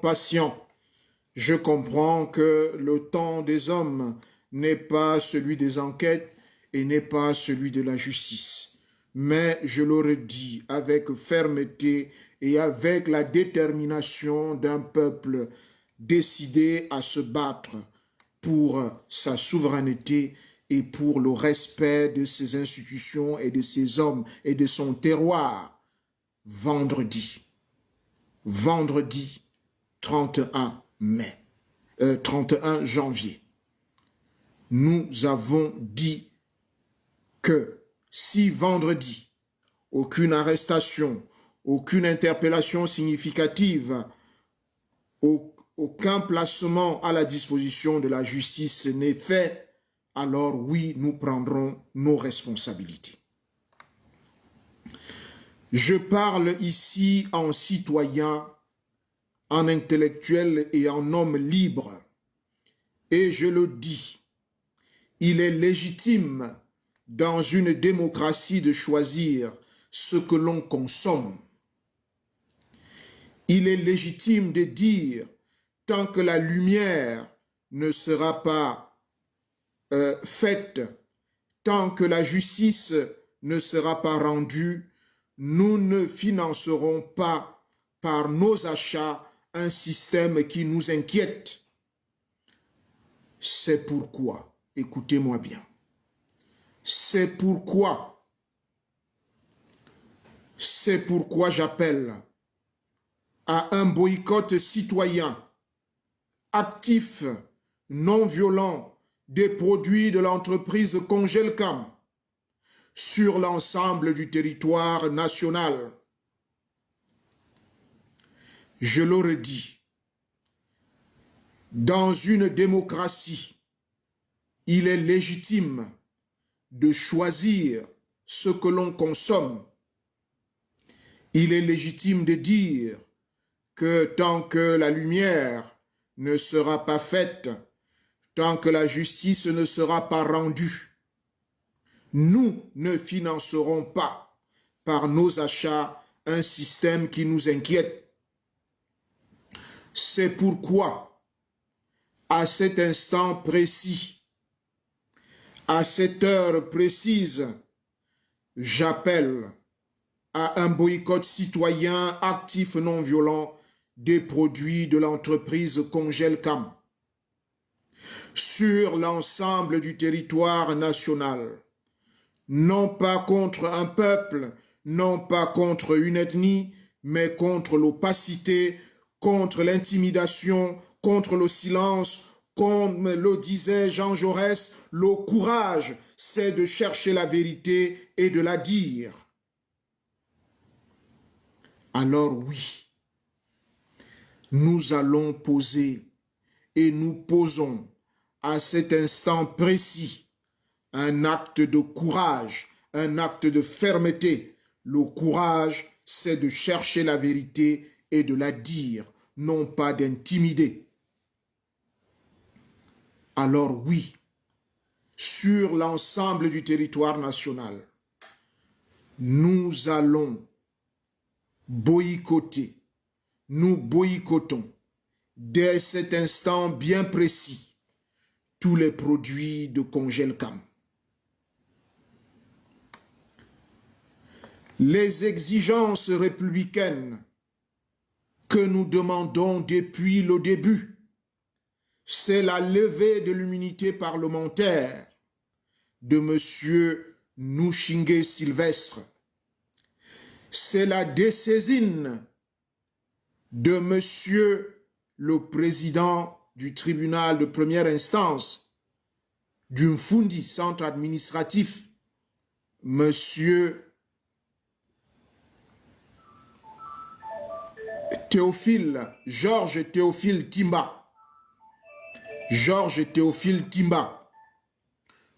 patient. Je comprends que le temps des hommes n'est pas celui des enquêtes et n'est pas celui de la justice. Mais je le redis avec fermeté et avec la détermination d'un peuple décidé à se battre pour sa souveraineté et pour le respect de ses institutions et de ses hommes et de son terroir. Vendredi 31 mai, 31 janvier, nous avons dit que si vendredi, aucune arrestation, aucune interpellation significative, aucun placement à la disposition de la justice n'est fait, alors oui, nous prendrons nos responsabilités. Je parle ici en citoyen, en intellectuel et en homme libre. Et je le dis, il est légitime dans une démocratie de choisir ce que l'on consomme. Il est légitime de dire, tant que la lumière ne sera pas faite, tant que la justice ne sera pas rendue, nous ne financerons pas par nos achats un système qui nous inquiète. C'est pourquoi, écoutez-moi bien, c'est pourquoi j'appelle à un boycott citoyen, actif, non violent des produits de l'entreprise Congelcam sur l'ensemble du territoire national. Je le redis, dans une démocratie, il est légitime de choisir ce que l'on consomme. Il est légitime de dire que tant que la lumière ne sera pas faite, tant que la justice ne sera pas rendue, nous ne financerons pas par nos achats un système qui nous inquiète. C'est pourquoi, à cet instant précis, à cette heure précise, j'appelle à un boycott citoyen actif non violent des produits de l'entreprise Congelcam sur l'ensemble du territoire national. Non pas contre un peuple, non pas contre une ethnie, mais contre l'opacité, contre l'intimidation, contre le silence. Comme le disait Jean Jaurès, le courage, c'est de chercher la vérité et de la dire. Alors oui, nous allons poser et nous posons à cet instant précis un acte de courage, un acte de fermeté. Le courage, c'est de chercher la vérité et de la dire, non pas d'intimider. Alors oui, sur l'ensemble du territoire national, nous allons boycotter, nous boycottons dès cet instant bien précis tous les produits de Congelcam. Les exigences républicaines que nous demandons depuis le début, c'est la levée de l'immunité parlementaire de M. Nouchingue Sylvestre. C'est la dessaisine de M. le président du tribunal de première instance du Mfundi, centre administratif, M. Georges Théophile Timba. Georges Théophile Timba.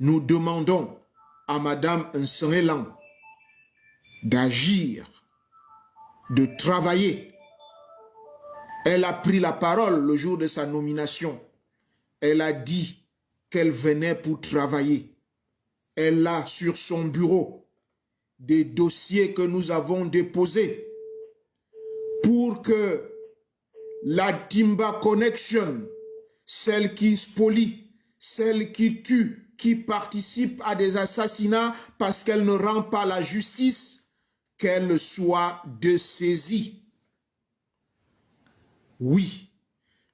Nous demandons à Madame Nserelang d'agir, de travailler. Elle a pris la parole le jour de sa nomination. Elle a dit qu'elle venait pour travailler. Elle a sur son bureau des dossiers que nous avons déposés pour que la Timba Connection, celle qui spolie, celle qui tue, qui participe à des assassinats parce qu'elle ne rend pas la justice, qu'elle soit dessaisie. Oui,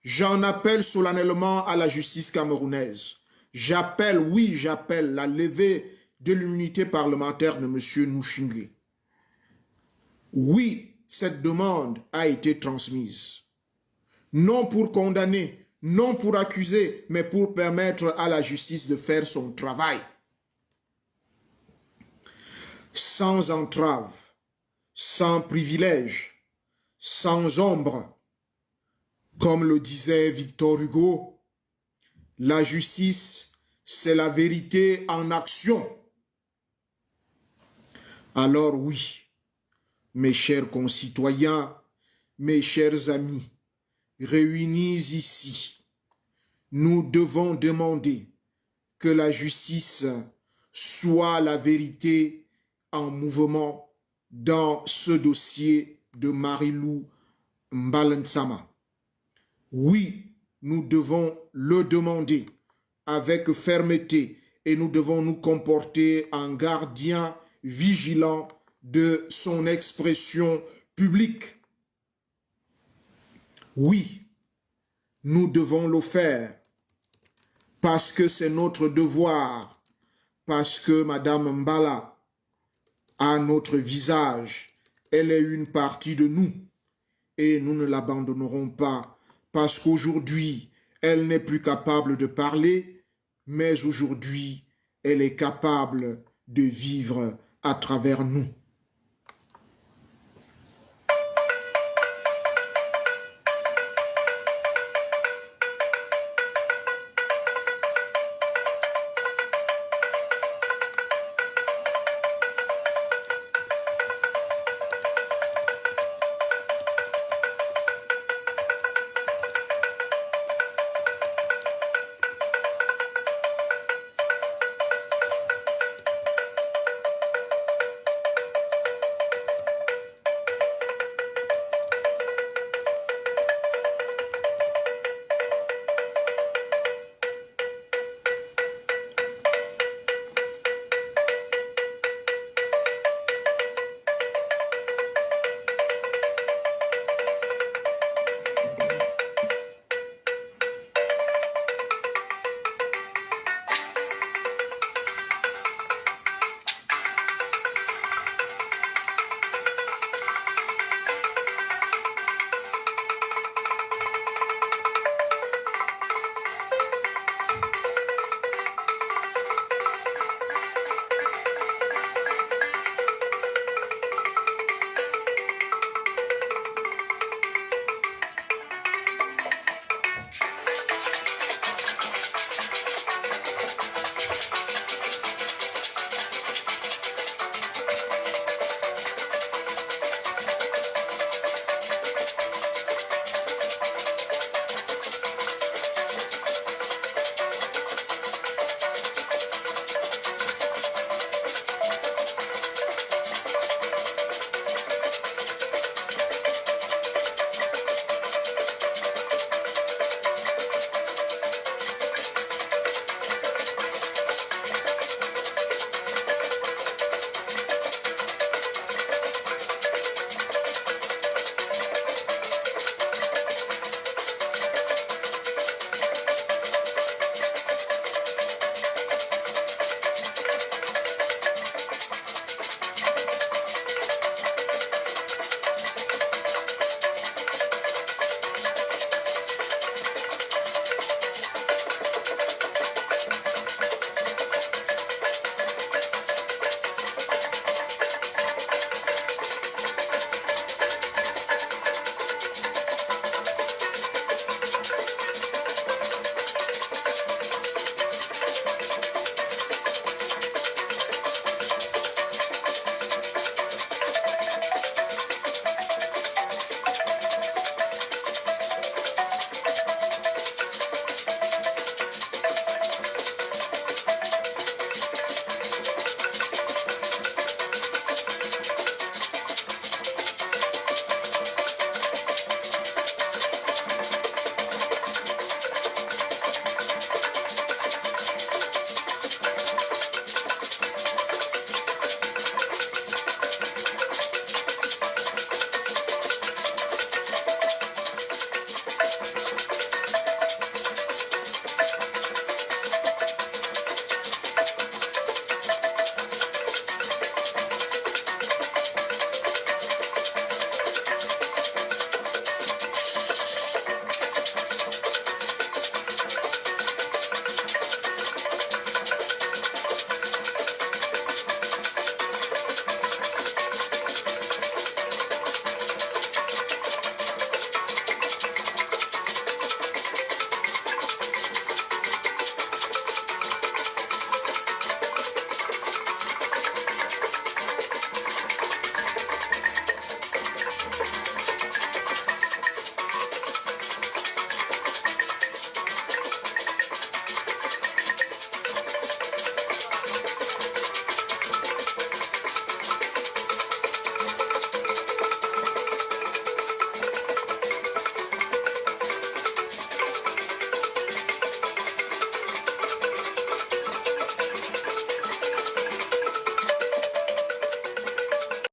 j'en appelle solennellement à la justice camerounaise. J'appelle la levée de l'immunité parlementaire de M. Nouchingé. Oui, cette demande a été transmise. Non pour condamner, non pour accuser, mais pour permettre à la justice de faire son travail. Sans entrave, sans privilège, sans ombre. Comme le disait Victor Hugo, la justice, c'est la vérité en action. Alors oui, mes chers concitoyens, mes chers amis, réunis ici, nous devons demander que la justice soit la vérité en mouvement dans ce dossier de Marilou Mbalentsama. Oui, nous devons le demander avec fermeté et nous devons nous comporter en gardiens vigilants de son expression publique. Oui, nous devons le faire parce que c'est notre devoir, parce que Madame Mbala a notre visage, elle est une partie de nous et nous ne l'abandonnerons pas parce qu'aujourd'hui, elle n'est plus capable de parler, mais aujourd'hui, elle est capable de vivre à travers nous.